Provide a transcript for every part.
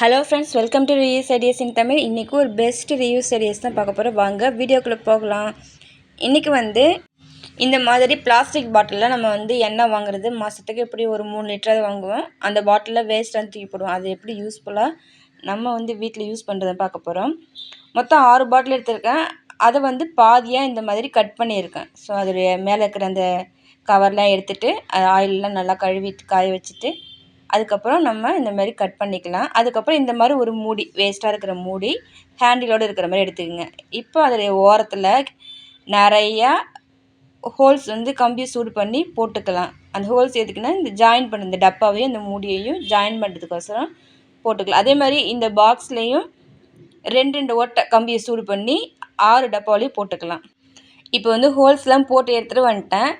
Hello friends, welcome to reviews ideas இன் தமிழ். இன்றைக்கி ஒரு best reviews ideas தான் பார்க்க போகிறோம். வாங்க வீடியோக்குள்ளே போகலாம். இன்றைக்கி இந்த மாதிரி பிளாஸ்டிக் பாட்டிலில் நம்ம எண்ணெய் வாங்குறது மாதத்துக்கு எப்படி ஒரு 3 லிட்டராக வாங்குவோம். அந்த பாட்டிலில் வேஸ்ட்டாக தூக்கி போடுவோம். அது எப்படி யூஸ்ஃபுல்லாக நம்ம வீட்டில் யூஸ் பண்ணுறதை பார்க்க போகிறோம். மொத்தம் 6 பாட்டில் எடுத்திருக்கேன். அதை பாதியாக இந்த மாதிரி கட் பண்ணியிருக்கேன். ஸோ அதோடைய மேலே இருக்கிற அந்த கவர்லாம் எடுத்துகிட்டு ஆயிலெலாம் நல்லா கழுவிட்டு காய வச்சுட்டு அதுக்கப்புறம் நம்ம இந்த மாதிரி கட் பண்ணிக்கலாம். அதுக்கப்புறம் இந்த மாதிரி ஒரு மூடி, வேஸ்ட்டாக இருக்கிற மூடி ஹேண்டிலோடு இருக்கிற மாதிரி எடுத்துக்கோங்க. இப்போ அதோடைய ஓரத்தில் நிறையா ஹோல்ஸ் கம்பியை சூடு பண்ணி போட்டுக்கலாம். அந்த ஹோல்ஸ் எதுக்குன்னா இந்த ஜாயின் பண்ண இந்த டப்பாவையும் இந்த மூடியையும் ஜாயின் பண்ணுறதுக்கோசரம் போட்டுக்கலாம். அதே மாதிரி இந்த பாக்ஸ்லேயும் 2 ஓட்டை கம்பியை சூடு பண்ணி 6 டப்பாவிலையும் போட்டுக்கலாம். இப்போ ஹோல்ஸ்லாம் போட்டு எடுத்துகிட்டு வந்துட்டேன்.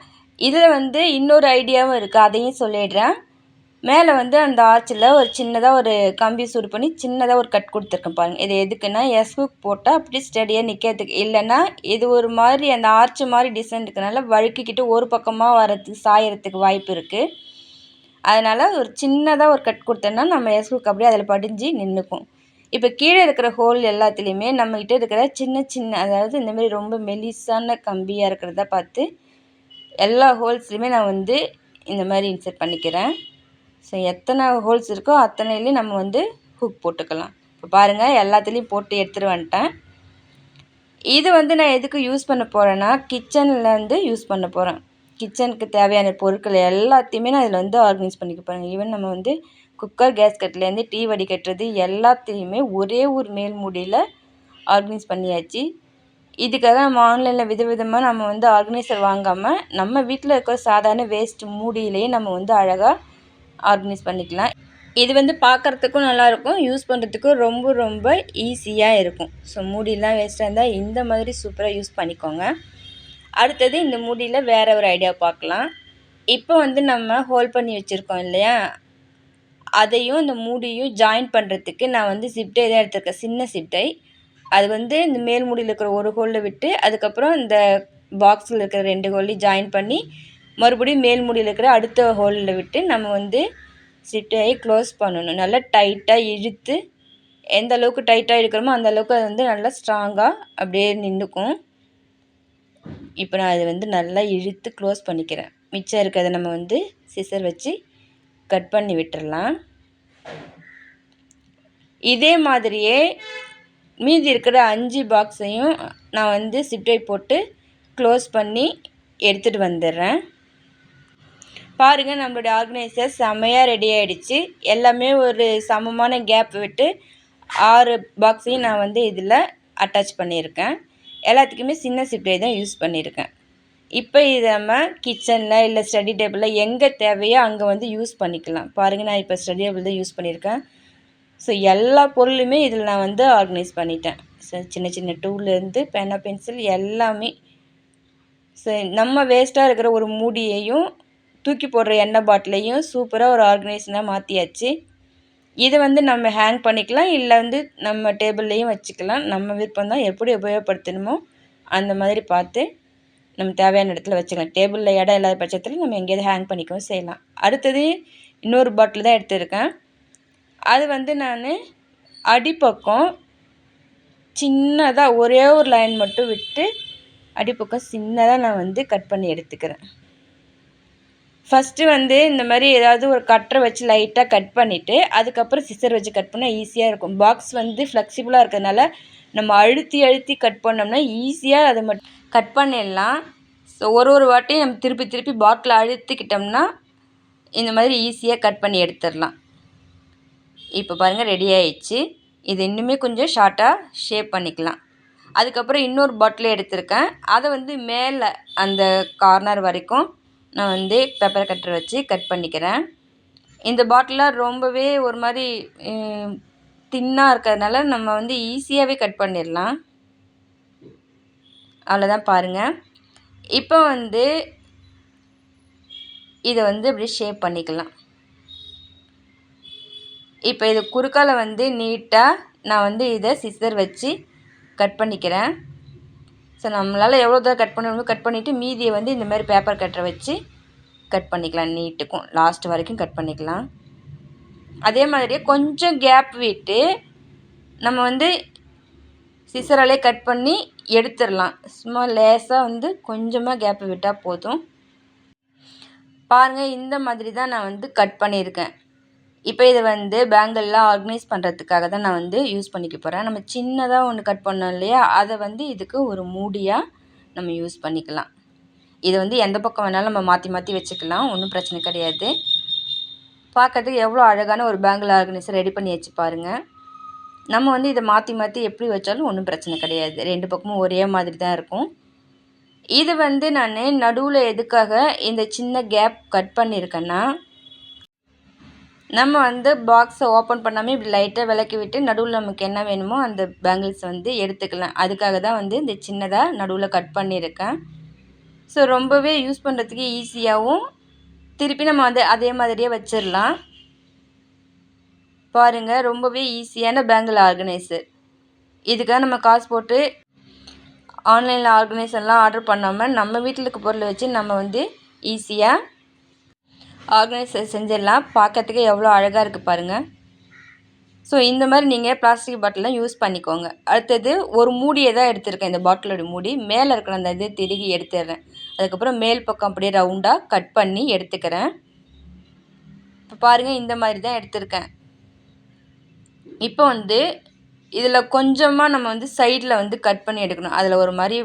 இதில் இன்னொரு ஐடியாவும் இருக்குது, அதையும் சொல்லிடுறேன். மேலே அந்த ஆர்ச்சில் ஒரு சின்னதாக ஒரு கம்பி சூடு பண்ணி சின்னதாக ஒரு கட் கொடுத்துருக்கேன் பாருங்கள். இது எதுக்குன்னா எஸ்ஹுக் போட்டால் அப்படி ஸ்டடியாக நிற்கிறதுக்கு. இல்லைன்னா இது ஒரு மாதிரி அந்த ஆர்ச்சி மாதிரி டிசைன் இருக்கிறனால வழுக்கிக்கிட்டு ஒரு பக்கமாக வரதுக்கு சாயறதுக்கு வாய்ப்பு இருக்குது. அதனால் ஒரு சின்னதாக ஒரு கட் கொடுத்தோன்னா நம்ம எஸ்ஹுக் அப்படியே அதில் படிஞ்சு நின்றுக்கும். இப்போ கீழே இருக்கிற ஹோல் எல்லாத்துலேயுமே நம்மக்கிட்ட இருக்கிற சின்ன சின்ன, அதாவது இந்தமாரி ரொம்ப மெலிசான கம்பியாக இருக்கிறத பார்த்து எல்லா ஹோல்ஸ்லையுமே நான் இந்த மாதிரி இன்சர்ட் பண்ணிக்கிறேன். ஸோ எத்தனை ஹோல்ஸ் இருக்கோ அத்தனையிலையும் நம்ம ஹுக் போட்டுக்கலாம். இப்போ பாருங்கள், எல்லாத்துலேயும் போட்டு எடுத்துகிட்டு வந்துட்டேன். இது நான் எதுக்கு யூஸ் பண்ண போகிறேன்னா கிச்சனில் யூஸ் பண்ண போகிறேன். கிச்சனுக்கு தேவையான பொருட்கள் எல்லாத்தையுமே நான் இதில் ஆர்கனைஸ் பண்ணிக்க போகிறேன். ஈவன் நம்ம குக்கர், கேஸ் கட்லேருந்து டீ வடிகட்டுறது எல்லாத்தையுமே ஒரே ஒரு மேல் மூடியில் ஆர்கனைஸ் பண்ணியாச்சு. இதுக்காக நம்ம ஆன்லைனில் விதவிதமாக நம்ம ஆர்கனைசர் வாங்காமல் நம்ம வீட்டில் இருக்கிற சாதாரண வேஸ்ட் மூடியிலேயே நம்ம அழகாக ஆர்கனைஸ் பண்ணிக்கலாம். இது பார்க்குறதுக்கும் நல்லாயிருக்கும், யூஸ் பண்ணுறதுக்கும் ரொம்ப ரொம்ப ஈஸியாக இருக்கும். ஸோ மூடிலாம் வேஸ்ட்டாக இருந்தால் இந்த மாதிரி சூப்பராக யூஸ் பண்ணிக்கோங்க. அடுத்தது இந்த மூடியில் வேறு ஒரு ஐடியா பார்க்கலாம். இப்போ நம்ம ஹோல்ட் பண்ணி வச்சுருக்கோம் இல்லையா, அதையும் இந்த மூடியும் ஜாயின் பண்ணுறதுக்கு நான் சிப்டை தான் எடுத்துருக்கேன், சின்ன சிப்டை. அது இந்த மேல் மூடியில் இருக்கிற ஒரு ஹோலில் விட்டு அதுக்கப்புறம் இந்த பாக்ஸில் இருக்கிற 2 ஹோல்லையும் ஜாயின் பண்ணி மறுபடியும் மேல் மூடியில் இருக்கிற அடுத்த ஹோலில் விட்டு நம்ம சிப்டையை க்ளோஸ் பண்ணணும். நல்லா டைட்டாக இழுத்து, எந்த அளவுக்கு டைட்டாக இழுக்கிறோமோ அந்த அளவுக்கு அது நல்லா ஸ்ட்ராங்காக அப்படியே நின்றுக்கும். இப்போ நான் அது நல்லா இழுத்து க்ளோஸ் பண்ணிக்கிறேன். மிச்சம் இருக்கிறத நம்ம சிசர் வச்சு கட் பண்ணி விட்டுடலாம். இதே மாதிரியே மீதி இருக்கிற 5 பாக்ஸையும் நான் சிப்டை போட்டு க்ளோஸ் பண்ணி எடுத்துகிட்டு வந்துடுறேன். பாருங்கள், நம்மளுடைய ஆர்கனைசர் செம்மையாக ரெடி ஆகிடுச்சு. எல்லாமே ஒரு சமமான கேப் விட்டு 6 பாக்ஸையும் நான் இதில் அட்டாச் பண்ணியிருக்கேன். எல்லாத்துக்குமே சின்ன சிப்டை தான் யூஸ் பண்ணியிருக்கேன். இப்போ இதை நம்ம கிச்சனில் இல்லை ஸ்டடி டேபிளில் எங்கே தேவையோ அங்கே யூஸ் பண்ணிக்கலாம். பாருங்கள், நான் இப்போ ஸ்டடி டேபிள் தான் யூஸ் பண்ணியிருக்கேன். ஸோ எல்லா பொருளுமே இதில் நான் ஆர்கனைஸ் பண்ணிட்டேன். ஸோ சின்ன சின்ன டூல்லேருந்து பேனா, பென்சில் எல்லாமே. ஸோ நம்ம வேஸ்ட்டாக இருக்கிற ஒரு மூடியையும் தூக்கி போடுற எண்ணெய் பாட்டிலையும் சூப்பராக ஒரு ஆர்கனைஸ்னாக மாற்றியாச்சு. இதை நம்ம ஹேங் பண்ணிக்கலாம், இல்லை நம்ம டேபிள்லேயும் வச்சுக்கலாம். நம்ம விருப்பம் தான், எப்படி உபயோகப்படுத்தணுமோ அந்த மாதிரி பார்த்து நம்ம தேவையான இடத்துல வச்சுக்கலாம். டேபிளில் இடம் இல்லாத பட்சத்தில் நம்ம எங்கேயாவது ஹேங் பண்ணிக்கவும் செய்யலாம். அடுத்தது இன்னொரு பாட்டில் தான் எடுத்துருக்கேன். அது நான் அடிப்பக்கம் சின்னதாக ஒரே ஒரு லைன் மட்டும் விட்டு அடிப்பக்கம் சின்னதாக நான் கட் பண்ணி எடுத்துக்கிறேன். ஃபஸ்ட்டு இந்த மாதிரி ஏதாவது ஒரு கட்டரை வச்சு லைட்டாக கட் பண்ணிவிட்டு அதுக்கப்புறம் சிசர் வச்சு கட் பண்ணால் ஈஸியாக இருக்கும். பாக்ஸ் ஃப்ளெக்சிபிளாக இருக்கிறதுனால நம்ம அழுத்தி அழுத்தி கட் பண்ணோம்னா ஈஸியாக அதை மட்டும் கட் பண்ணிடலாம். ஸோ ஒரு வாட்டியும் நம்ம திருப்பி திருப்பி பாட்டில் அழுத்திக்கிட்டோம்னா இந்த மாதிரி ஈஸியாக கட் பண்ணி எடுத்துடலாம். இப்போ பாருங்கள், ரெடி ஆயிடுச்சு. இது இன்னுமே கொஞ்சம் ஷார்ட்டாக ஷேப் பண்ணிக்கலாம். அதுக்கப்புறம் இன்னொரு பாட்டில் எடுத்திருக்கேன். அதை மேலே அந்த கார்னர் வரைக்கும் நான் பேப்பர் கட்டர் வச்சு கட் பண்ணிக்கிறேன். இந்த பாட்டிலாக ரொம்பவே ஒரு மாதிரி தின்னாக இருக்கிறதுனால நம்ம ஈஸியாகவே கட் பண்ணிடலாம். அவ்வளோதான். பாருங்கள், இப்போ இதை அப்படி ஷேப் பண்ணிக்கலாம். இப்போ இது குறுக்கால நீட்டாக நான் இதை சிசர் வச்சு கட் பண்ணிக்கிறேன். ஸோ நம்மளால் எவ்வளோ தூரம் கட் பண்ணணுமோ கட் பண்ணிவிட்டு மீதியை இந்த மாதிரி பேப்பர் கட்டரை வச்சு கட் பண்ணிக்கலாம். நீட்டுக்கும் லாஸ்ட் வரைக்கும் கட் பண்ணிக்கலாம். அதே மாதிரியே கொஞ்சம் கேப் விட்டு நம்ம வந்து சிசராலே கட் பண்ணி எடுத்துடலாம். சும்மா லேசாக வந்து கொஞ்சமாக கேப் விட்டால் போதும். பாருங்கள், இந்த மாதிரி தான் நான் வந்து கட் பண்ணியிருக்கேன். இப்போ இதை வந்து பேங்கிள்லாம் ஆர்கனைஸ் பண்ணுறதுக்காக தான் நான் வந்து யூஸ் பண்ணிக்க போகிறேன். நம்ம சின்னதாக ஒன்று கட் பண்ணோம் இல்லையா, அதை வந்து இதுக்கு ஒரு மூடியாக நம்ம யூஸ் பண்ணிக்கலாம். இது வந்து எந்த பக்கம் வேணாலும் நம்ம மாற்றி மாற்றி வச்சுக்கலாம், ஒன்றும் பிரச்சனை கிடையாது. பார்க்கறதுக்கு எவ்வளோ அழகான ஒரு பேங்கிள் ஆர்கனைசர் ரெடி பண்ணி வச்சு பாருங்கள். நம்ம வந்து இதை மாற்றி மாற்றி எப்படி வச்சாலும் ஒன்றும் பிரச்சனை கிடையாது, 2 பக்கமும் ஒரே மாதிரி தான் இருக்கும். இது வந்து நான் நடுவில் எதுக்காக இந்த சின்ன கேப் கட் பண்ணியிருக்கேன்னா, நம்ம வந்து பாக்ஸை ஓப்பன் பண்ணாமல் இப்படி லைட்டாக விளக்கி விட்டு நடுவில் நமக்கு என்ன வேணுமோ அந்த பேங்கிள்ஸ் வந்து எடுத்துக்கலாம். அதுக்காக தான் வந்து இந்த சின்னதாக நடுவில் கட் பண்ணியிருக்கேன். ஸோ ரொம்பவே யூஸ் பண்ணுறதுக்கு ஈஸியாகவும், திருப்பி நம்ம வந்து அதே மாதிரியே வச்சிடலாம். பாருங்கள், ரொம்பவே ஈஸியான பேங்கிள் ஆர்கனைசர். இதுக்காக நம்ம காசு போட்டு ஆன்லைனில் ஆர்கனைசர்லாம் ஆர்டர் பண்ணாமல் நம்ம வீட்டில் இருக்க பொருளை வச்சு நம்ம வந்து ஈஸியாக ஆர்கனைசர் செஞ்சிடலாம். பார்க்கறதுக்கு எவ்வளோ அழகாக இருக்குது பாருங்கள். ஸோ இந்த மாதிரி நீங்கள் பிளாஸ்டிக் பாட்டிலாம் யூஸ் பண்ணிக்கோங்க. அடுத்தது ஒரு மூடியை தான் எடுத்திருக்கேன், இந்த பாட்டிலோட மூடி. மேலே இருக்கிற அந்த இது திருகி எடுத்துடுறேன். அதுக்கப்புறம் மேல் பக்கம் அப்படியே ரவுண்டாக கட் பண்ணி எடுத்துக்கிறேன். இப்போ பாருங்கள், இந்த மாதிரி தான் எடுத்திருக்கேன். இப்போ வந்து இதில் கொஞ்சமாக நம்ம வந்து சைடில் வந்து கட் பண்ணி எடுக்கணும். அதில் ஒரு மாதிரி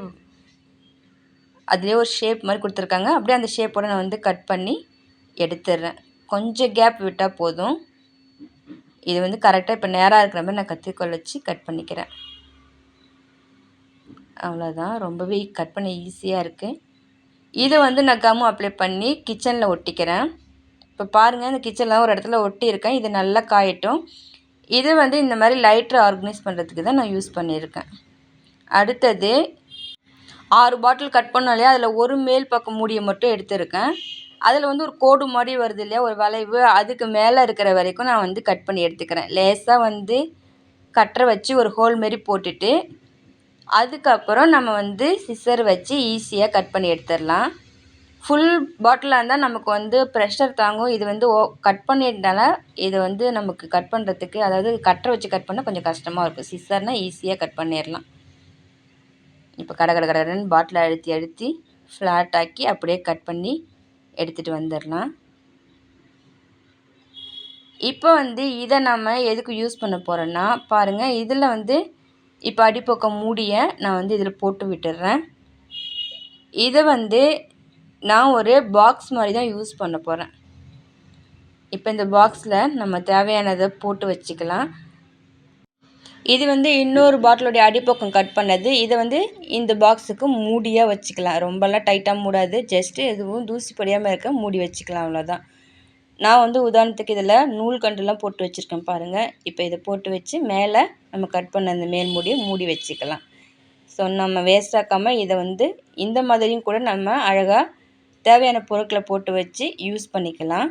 அதிலே ஒரு ஷேப் மாதிரி கொடுத்துருக்காங்க. அப்படியே அந்த ஷேப்போடு நான் வந்து கட் பண்ணி எடுத்துடுறேன். கொஞ்சம் கேப் விட்டால் போதும். இது வந்து கரெக்டாக இப்போ நேராக இருக்கிற மாதிரி நான் கத்திரிக்கோல் வச்சு கட் பண்ணிக்கிறேன். அவ்வளோதான், ரொம்பவே கட் பண்ண ஈஸியாக இருக்குது. இதை வந்து நான் கம்மு அப்ளை பண்ணி கிச்சனில் ஒட்டிக்கிறேன். இப்போ பாருங்கள், இந்த கிச்சனில் ஒரு இடத்துல ஒட்டியிருக்கேன். இது நல்லா காயட்டும். இது வந்து இந்த மாதிரி லைட்டர் ஆர்கனைஸ் பண்ணுறதுக்கு தான் நான் யூஸ் பண்ணியிருக்கேன். அடுத்தது 6 பாட்டில் கட் பண்ணோம் இல்லையா, அதில் ஒரு மேல் பக்கம் மூடியை மட்டும் எடுத்துருக்கேன். அதில் வந்து ஒரு கோடு மாதிரி வருது இல்லையா, ஒரு வளைவு, அதுக்கு மேலே இருக்கிற வரைக்கும் நான் வந்து கட் பண்ணி எடுத்துக்கிறேன். லேசாக வந்து கட்டரை வச்சு ஒரு ஹோல் மாரி போட்டுட்டு, அதுக்கப்புறம் நம்ம வந்து சிசர் வச்சு ஈஸியாக கட் பண்ணி எடுத்துடலாம். ஃபுல் பாட்டிலாக இருந்தால் நமக்கு வந்து ப்ரெஷர் தாங்கும். இது வந்து கட் பண்ணிட்டனால இது வந்து நமக்கு கட் பண்ணுறதுக்கு, அதாவது கட்டரை வச்சு கட் பண்ணால் கொஞ்சம் கஷ்டமாக இருக்கும். சிசர்னால் ஈஸியாக கட் பண்ணிடலாம். இப்போ கடன்னு பாட்டிலை அழுத்தி ஃப்ளாட் ஆக்கி அப்படியே கட் பண்ணி எடுத்துகிட்டு வந்துடலாம். இப்போ வந்து இதை நம்ம எதுக்கு யூஸ் பண்ண போகிறோன்னா, பாருங்கள், இதில் வந்து இப்போ அடிப்பக்கம் மூடியை நான் வந்து இதில் போட்டு விட்டுடுறேன். இதை வந்து நான் ஒரு பாக்ஸ் மாதிரி தான் யூஸ் பண்ண போகிறேன். இப்போ இந்த பாக்ஸில் நம்ம தேவையானதை போட்டு வச்சுக்கலாம். இது வந்து இன்னொரு பாட்டிலுடைய அடிப்பக்கம் கட் பண்ணது. இதை வந்து இந்த பாக்ஸுக்கு மூடியாக வச்சுக்கலாம். ரொம்பலாம் டைட்டாக மூடாது, ஜஸ்ட்டு எதுவும் தூசி படியாமல் இருக்க மூடி வச்சுக்கலாம், அவ்வளோதான். நான் வந்து உதாரணத்துக்கு இதில் நூல் கண்டுலாம் போட்டு வச்சுருக்கேன் பாருங்கள். இப்போ இதை போட்டு வச்சு மேலே நம்ம கட் பண்ண அந்த மேல் மூடியை மூடி வச்சுக்கலாம். ஸோ நம்ம வேஸ்ட் ஆக்காமல் இதை வந்து இந்த மாதிரியும் கூட நம்ம அழகாக தேவையான பொருட்களை போட்டு வச்சு யூஸ் பண்ணிக்கலாம்.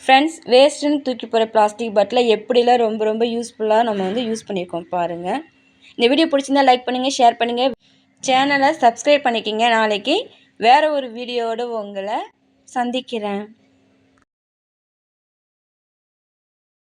ஃப்ரெண்ட்ஸ், வேஸ்ட்டுன்னு தூக்கி போகிற பிளாஸ்டிக் பாட்டிலை எப்படிலாம் ரொம்ப யூஸ்ஃபுல்லாக நம்ம வந்து யூஸ் பண்ணியிருக்கோம் பாருங்கள். இந்த வீடியோ பிடிச்சிருந்தா லைக் பண்ணுங்கள், ஷேர் பண்ணுங்கள், சேனலை சப்ஸ்கிரைப் பண்ணிக்கிங்க. நாளைக்கு வேறு ஒரு வீடியோவோடு உங்களை சந்திக்கிறேன்.